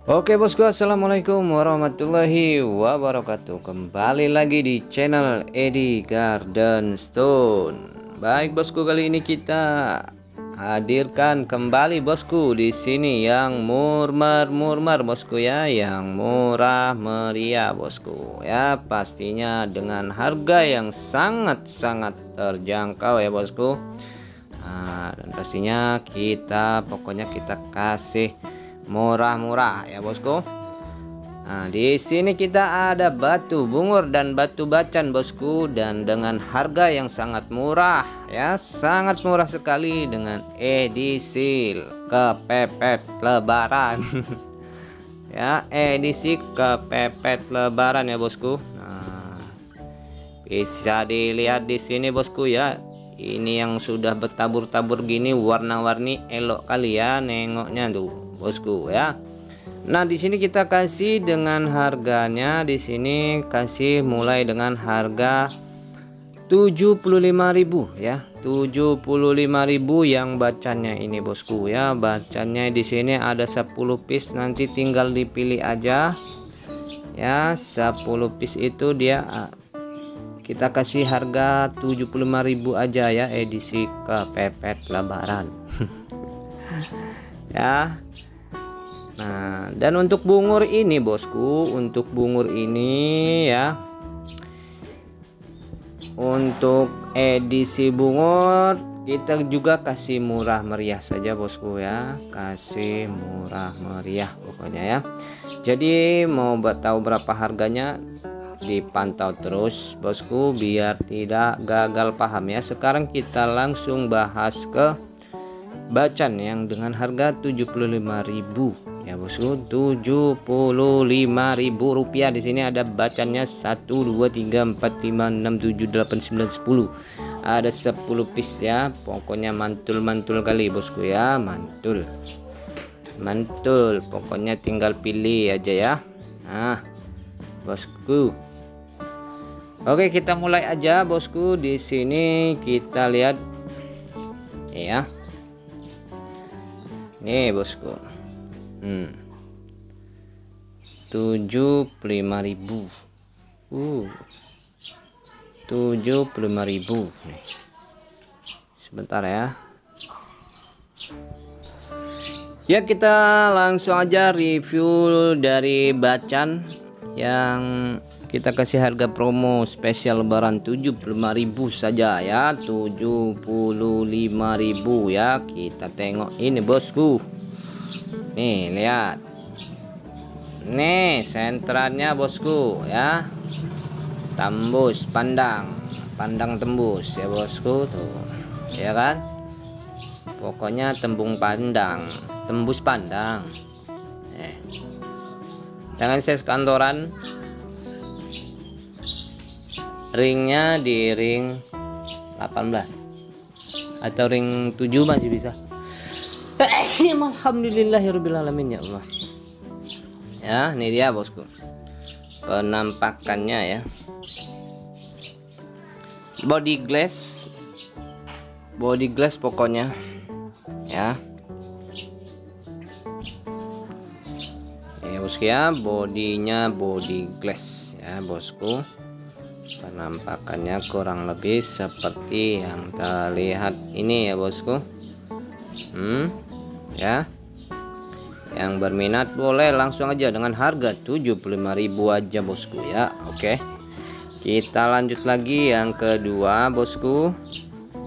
Oke bosku, assalamualaikum warahmatullahi wabarakatuh. Kembali lagi di channel Edi Garden Stone. Baik bosku, kali ini kita hadirkan kembali bosku di sini yang murmar bosku ya, yang murah meriah bosku ya, pastinya dengan harga yang sangat terjangkau ya bosku. Nah, dan pastinya pokoknya kita kasih murah-murah ya bosku. Nah, di sini kita ada batu bungur dan batu bacan bosku, dan dengan harga yang sangat murah ya, sangat murah sekali dengan edisi kepepet lebaran. Ya, edisi kepepet lebaran ya bosku. Nah, bisa dilihat di sini bosku ya. Ini yang sudah bertabur-tabur gini, warna-warni, elok kali ya nengoknya tuh bosku ya. Nah, di sini kita kasih dengan harganya, di sini kasih mulai dengan harga 75.000 ya. 75.000 yang bacannya ini bosku ya. Bacannya di sini ada 10 piece, nanti tinggal dipilih aja. Ya, 10 piece itu dia kita kasih harga 75.000 aja ya, edisi kepepet lebaran. Ya. Nah, dan untuk bungur ini bosku, untuk bungur ini ya, untuk edisi bungur kita juga kasih murah meriah saja bosku ya, kasih murah meriah pokoknya ya. Jadi mau tahu berapa harganya, dipantau terus bosku biar tidak gagal paham ya. Sekarang kita langsung bahas ke bacan yang dengan harga 75.000 ya bosku. 75.000 rupiah. Di sini ada bacannya 1 2 3 4 5 6 7 8 9 10. Ada 10 piece ya. Pokoknya mantul kali bosku ya, mantul pokoknya tinggal pilih aja ya. Nah bosku, oke kita mulai aja bosku. Di sini kita lihat ya. Nih bosku. 75.000. 75.000 nih. Sebentar ya. Ya, kita langsung aja review dari bacan yang kita kasih harga promo spesial lebaran 75.000 saja ya. 75.000 ya. Kita tengok ini bosku. Nih lihat. Nih sentrannya bosku ya. Tembus pandang tembus ya bosku tuh. Ya kan? Pokoknya tembus pandang. Dengan size kantoran, ringnya di ring 18 atau ring 7 masih bisa. Alhamdulillahirobbilalamin ya Allah. Ya, ini dia bosku penampakannya ya. Body glass pokoknya ya. Bosku ya, bodinya body glass ya bosku. Penampakannya kurang lebih seperti yang terlihat ini ya bosku. Ya, yang berminat boleh langsung aja dengan harga 75.000 aja bosku ya. Oke, kita lanjut lagi yang kedua bosku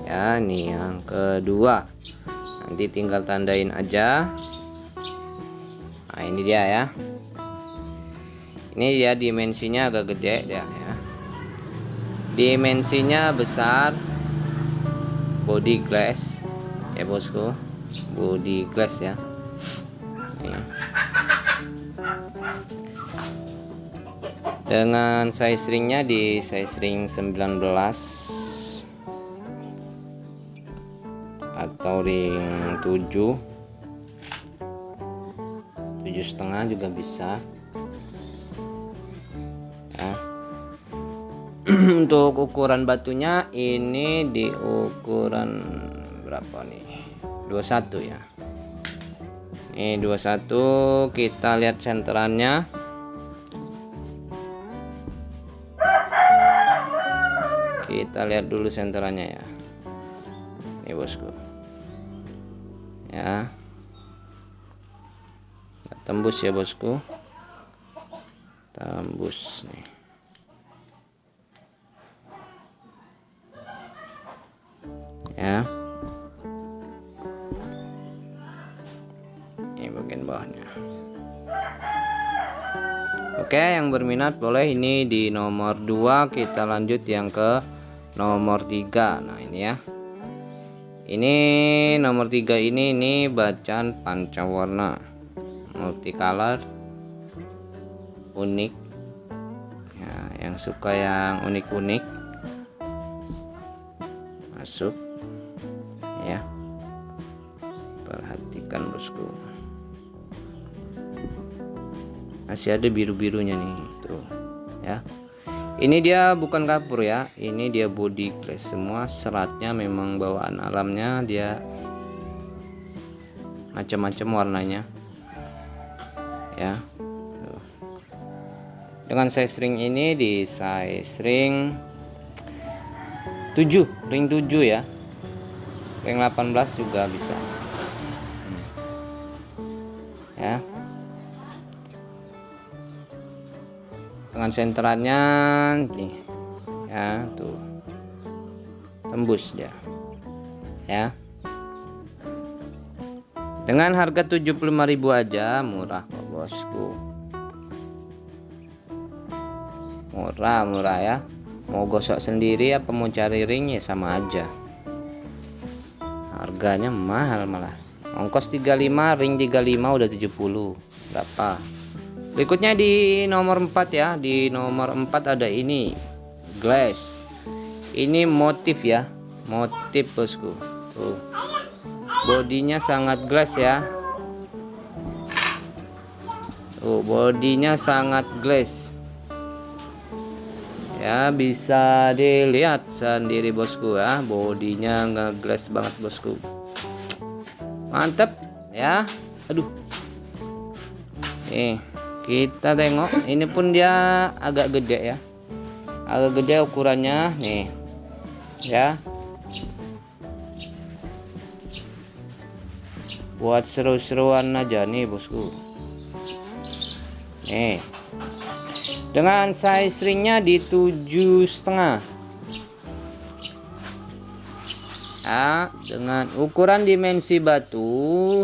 ya. Nih yang kedua, nanti tinggal tandain aja. Nah ini dia ya. Ini dia dimensinya agak gede ya, dimensinya besar, body glass ya bosku, body glass ya. Nih. Dengan size ringnya di size ring 19 atau ring 7,5 juga bisa ya. Untuk ukuran batunya ini di ukuran berapa nih, 21 ya. Ini 21, kita lihat senterannya. Kita lihat dulu senterannya ya. Ini bosku. Ya. Tembus ya bosku. Tembus nih. Ya. Ini bagian bawahnya. Oke, yang berminat boleh ini di nomor 2, kita lanjut yang ke nomor 3. Nah, ini ya. Ini nomor 3 ini bacaan pancawarna. Multicolor. Unik. Ya, yang suka yang unik-unik masuk. Ya. Perhatikan bosku. Masih ada biru-birunya nih, tuh ya. Ini dia bukan kapur ya, ini dia body glass, semua seratnya memang bawaan alamnya, dia macam-macam warnanya ya. Tuh. Dengan size ring ini di size ring 7, ring 7 ya, ring 18 juga bisa ya. Dengan senterannya nih ya, tuh tembus dia ya. Dengan harga 75.000 aja, murah kok bosku, murah ya. Mau gosok sendiri apa mau cari ring ya sama aja, harganya mahal malah. Ongkos 35, ring 35 udah 70 berapa. Berikutnya di nomor 4 ya. Di nomor 4 ada ini glass. Ini motif ya, motif bosku. Tuh. Bodinya sangat glass ya. Tuh, bodinya sangat glass. Ya, bisa dilihat sendiri bosku ya. Bodinya nge-glass banget bosku. Mantep ya. Aduh. Nih. Kita tengok, ini pun dia agak gede ya, agak gede ukurannya nih ya. Buat seru-seruan aja nih bosku. Nih, dengan size ringnya di 7,5 ya, dengan ukuran dimensi batu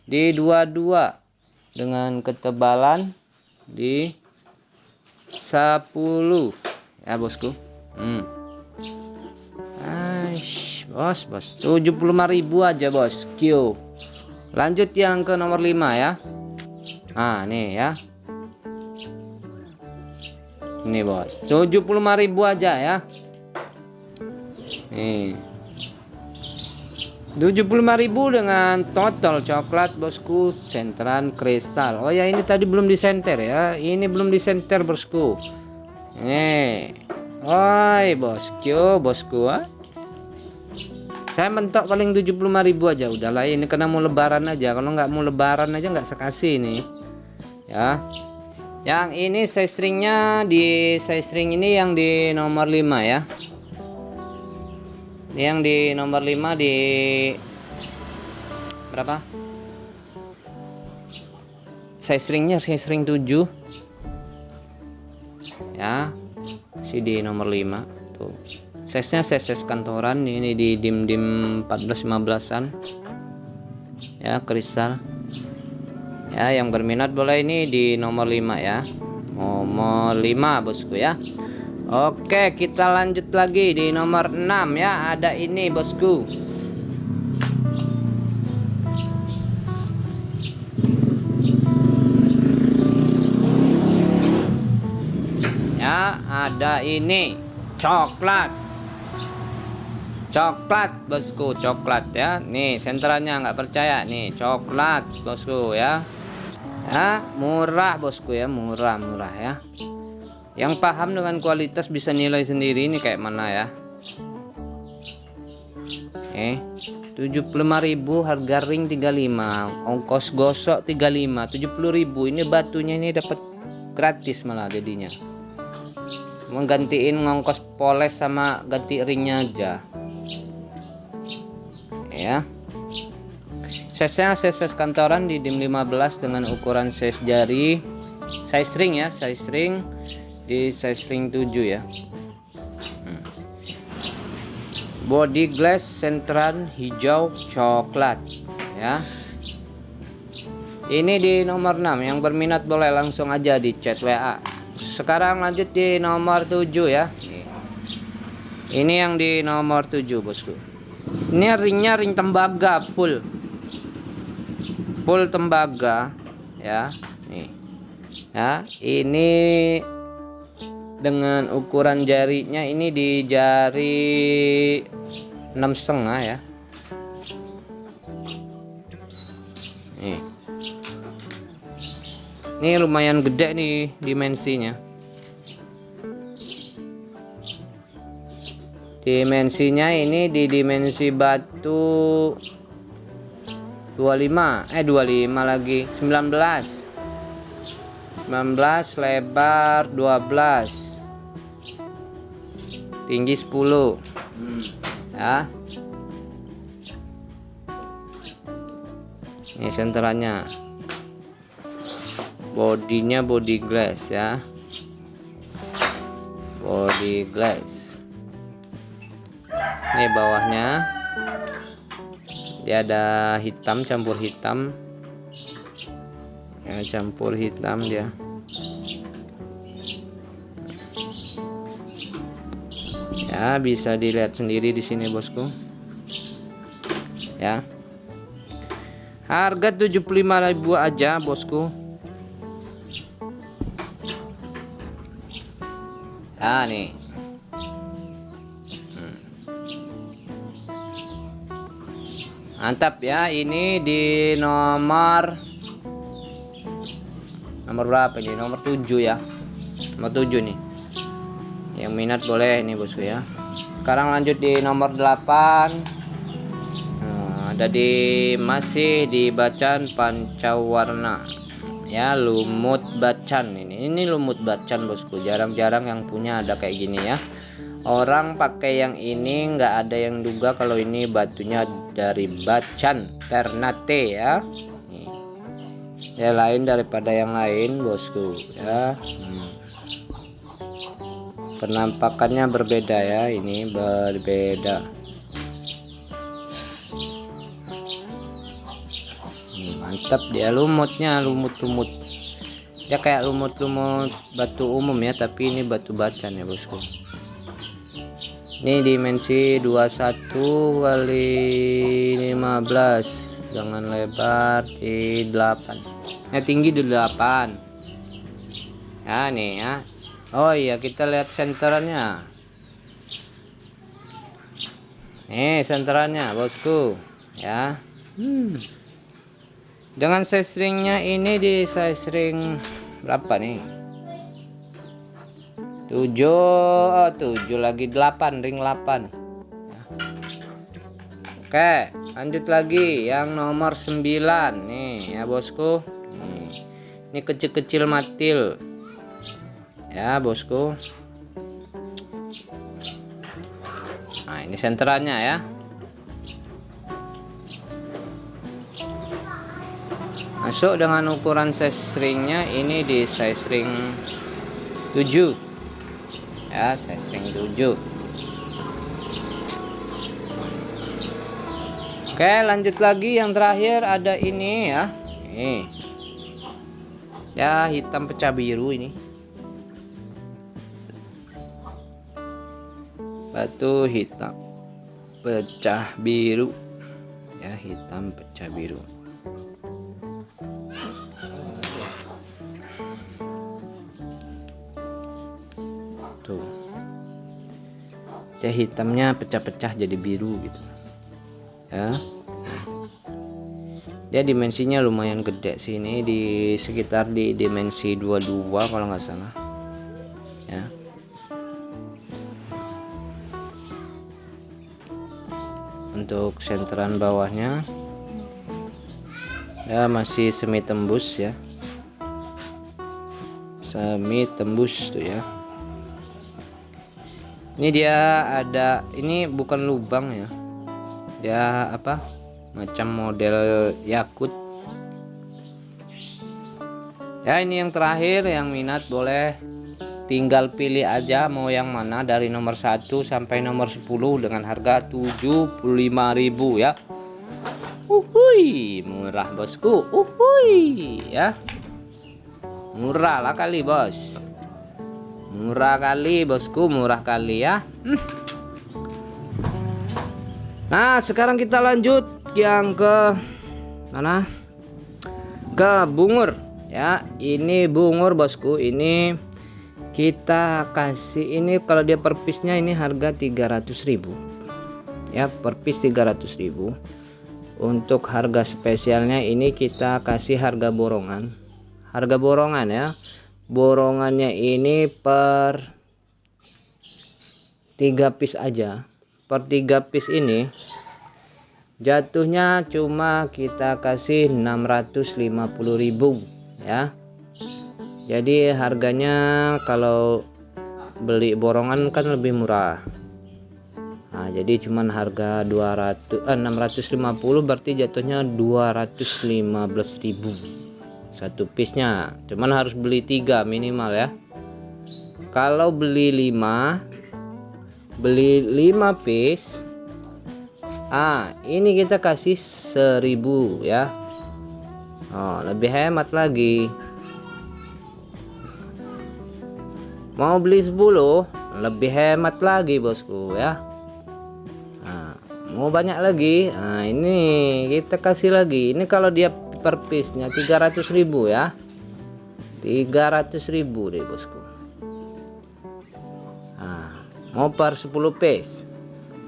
di 22, dengan ketebalan di 10 ya bosku. Bos 75.000 aja bosku. Lanjut yang ke nomor 5 ya. Nah nih ya, ini bos 75.000 aja ya. Nih 75.000 dengan total coklat bosku, senteran kristal. Oh ya, ini tadi belum disenter ya, ini belum disenter bosku. Nih, oi bosku saya mentok paling 75.000 aja udahlah. Ini karena mau lebaran aja, kalau nggak mau lebaran aja nggak sekasih ini ya. Yang ini size ringnya di size ring ini yang di nomor 5 ya. Yang di nomor 5 di berapa? Size ringnya size ring 7 ya, masih di nomor 5 tuh. Size nya size kantoran, ini di dim 14-15an ya, kristal ya. Yang berminat boleh ini di nomor 5 ya, nomor 5 bosku ya. Oke, kita lanjut lagi di nomor 6 ya. Ada ini bosku. Ya, ada ini coklat. Coklat bosku, coklat ya. Nih, senterannya nggak percaya nih, coklat bosku ya. Ya, murah bosku ya, murah ya. Yang paham dengan kualitas bisa nilai sendiri ini kayak mana ya. 75.000, harga ring 35, ongkos gosok 35, 70.000. Ini batunya ini dapat gratis malah jadinya. Menggantiin ngongkos poles sama ganti ringnya aja. Ya. Size-nya size kantoran di DIM 15 dengan ukuran size jari, size ring ya, size ring di size ring 7 ya. Body glass sentran hijau coklat ya. Ini di nomor 6, yang berminat boleh langsung aja di chat WA. Sekarang lanjut di nomor 7 ya. Ini yang di nomor 7 bosku. Ini ringnya ring tembaga full tembaga ya. Nih ya, ini dengan ukuran jarinya ini di jari 6,5 ya. Ini lumayan gede nih dimensinya. Dimensinya ini di dimensi batu 25 lagi 19 lebar 12, tinggi 10 ya. Ini senterannya, bodinya body glass ya, body glass. Ini bawahnya dia ada hitam, campur hitam ya, campur hitam dia. Ya, bisa dilihat sendiri di sini bosku ya. Harga 75.000 aja bosku ya. Nih mantap ya. Ini di nomor berapa ini? Nomor 7 ya. Nomor 7 nih. Yang minat boleh nih bosku ya. Sekarang lanjut di nomor 8. Ada masih di bacan pancawarna ya, lumut bacan. Ini lumut bacan bosku. Jarang-jarang yang punya ada kayak gini ya. Orang pakai yang ini nggak ada yang duga kalau ini batunya dari bacan Ternate ya. Ya lain daripada yang lain bosku ya. Penampakannya berbeda ya, ini berbeda. Mantap dia lumutnya, lumut-lumut. Dia kayak lumut-lumut batu umum ya, tapi ini batu bacan ya bosku. Ini dimensi 21 kali 15 dengan lebar di 8. Tinggi di 8. Ya nih ya. Oh iya, kita lihat senterannya. Nih senterannya bosku ya. Dengan size ringnya ini di size ring berapa nih? 7 lagi 8, ring 8. Oke, lanjut lagi yang nomor 9 nih ya bosku. Ini kecil-kecil matil ya bosku. Nah, ini senterannya ya. Masuk dengan ukuran size ringnya ini di size ring 7 ya, size ring 7. Oke, lanjut lagi yang terakhir ada ini ya. Nih ya, hitam pecah biru ini. Batu hitam pecah biru ya, hitam pecah biru. Tuh, dia hitamnya pecah-pecah jadi biru gitu ya. Dia dimensinya lumayan gede sih, ini di sekitar di dimensi 22 kalau nggak salah ya. untuk senteran bawahnya ya masih semi tembus ya, semi tembus tuh ya. Ini dia ada, ini bukan lubang ya, dia apa macam model Yakut ya. Ini yang terakhir, yang minat boleh tinggal pilih aja mau yang mana dari nomor 1 sampai nomor 10 dengan harga 75.000 ya. Uhuy, murah bosku. Uhuy ya, murah lah kali bos, murah kali bosku, murah kali ya. Nah sekarang kita lanjut yang ke mana, ke bungur ya. Ini bungur bosku, ini kita kasih, ini kalau dia per piece-nya ini harga 300.000 ya, per piece 300.000. Untuk harga spesialnya ini kita kasih harga borongan, harga borongan ya. Borongannya ini per 3 piece aja, per 3 piece ini jatuhnya cuma kita kasih 650.000 ya. Jadi harganya kalau beli borongan kan lebih murah. Nah, jadi cuman harga 650, berarti jatuhnya 215.000 satu piece nya. Cuman harus beli 3 minimal ya. Kalau beli 5 piece, ini kita kasih 1.000 ya. Oh, lebih hemat lagi. Mau beli 10 lebih hemat lagi bosku ya. Nah, mau banyak lagi, nah ini kita kasih lagi. Ini kalau dia per piece nya 300.000 ya, 300.000 deh bosku. Nah, mau per 10 piece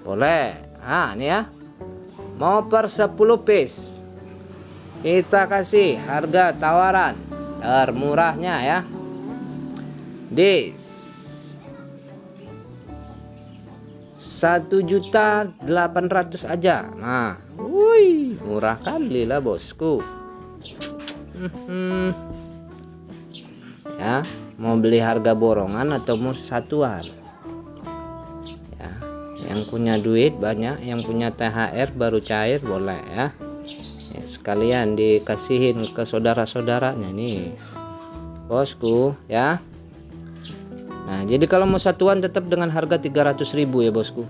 boleh. Nah ini ya, mau per 10 piece kita kasih harga tawaran termurahnya ya, Dis 1.800.000 aja. Nah, wih, murah kali lah bosku. Ya, mau beli harga borongan atau mau satuan ya. Yang punya duit banyak, yang punya THR baru cair boleh ya. Ya sekalian dikasihin ke saudara-saudaranya nih bosku ya. Nah, jadi kalau mau satuan tetap dengan harga 300.000 ya bosku.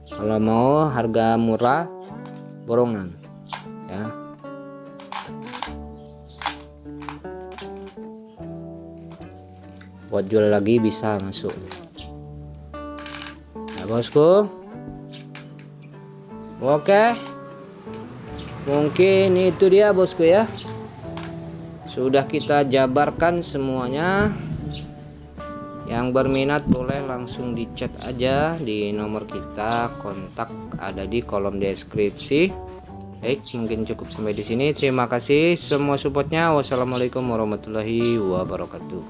Kalau mau harga murah borongan ya. Buat jual lagi bisa masuk ya bosku. Oke, mungkin itu dia bosku ya. Sudah kita jabarkan semuanya. Yang berminat boleh langsung di chat aja di nomor kita, kontak ada di kolom deskripsi. Baik, mungkin cukup sampai di sini. Terima kasih semua supportnya. Wassalamualaikum warahmatullahi wabarakatuh.